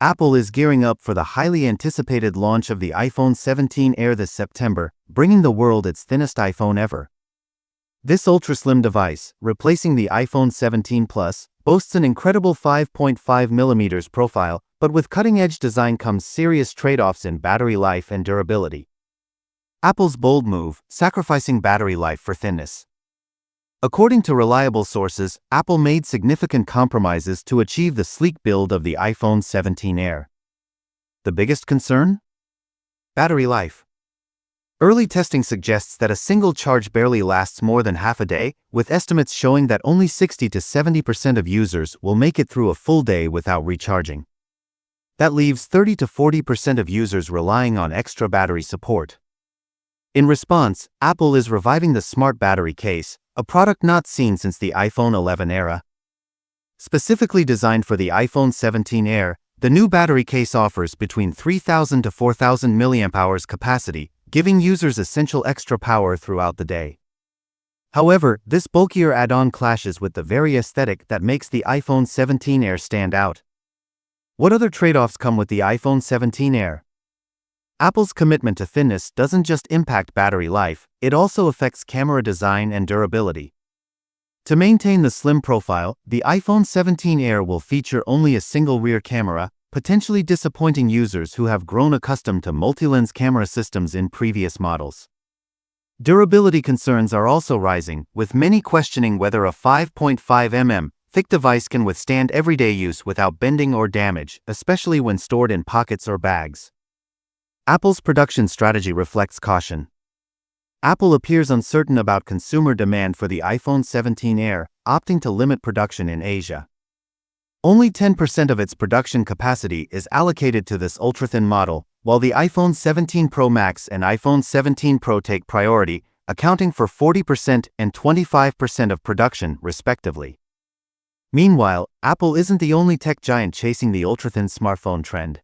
Apple is gearing up for the highly anticipated launch of the iPhone 17 Air this September, bringing the world its thinnest iPhone ever. This ultra-slim device, replacing the iPhone 17 Plus, boasts an incredible 5.5mm profile, but with cutting-edge design comes serious trade-offs in battery life and durability. Apple's bold move, sacrificing battery life for thinness. According to reliable sources, Apple made significant compromises to achieve the sleek build of the iPhone 17 Air. The biggest concern? Battery life. Early testing suggests that a single charge barely lasts more than half a day, with estimates showing that only 60 to 70% of users will make it through a full day without recharging. That leaves 30 to 40% of users relying on extra battery support. In response, Apple is reviving the smart battery case, a product not seen since the iPhone 11 era. Specifically designed for the iPhone 17 Air, the new battery case offers between 3,000 to 4,000 mAh capacity, giving users essential extra power throughout the day. However, this bulkier add-on clashes with the very aesthetic that makes the iPhone 17 Air stand out. What other trade-offs come with the iPhone 17 Air? Apple's commitment to thinness doesn't just impact battery life, it also affects camera design and durability. To maintain the slim profile, the iPhone 17 Air will feature only a single rear camera, potentially disappointing users who have grown accustomed to multi-lens camera systems in previous models. Durability concerns are also rising, with many questioning whether a 5.5mm thick device can withstand everyday use without bending or damage, especially when stored in pockets or bags. Apple's production strategy reflects caution. Apple appears uncertain about consumer demand for the iPhone 17 Air, opting to limit production in Asia. Only 10% of its production capacity is allocated to this ultra-thin model, while the iPhone 17 Pro Max and iPhone 17 Pro take priority, accounting for 40% and 25% of production, respectively. Meanwhile, Apple isn't the only tech giant chasing the ultra-thin smartphone trend.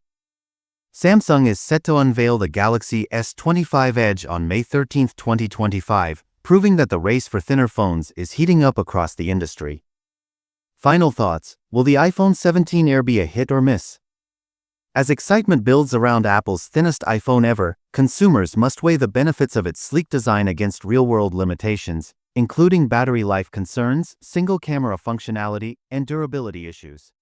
Samsung is set to unveil the Galaxy S25 Edge on May 13, 2025, proving that the race for thinner phones is heating up across the industry. Final thoughts: will the iPhone 17 Air be a hit or miss? As excitement builds around Apple's thinnest iPhone ever, consumers must weigh the benefits of its sleek design against real-world limitations, including battery life concerns, single-camera functionality, and durability issues.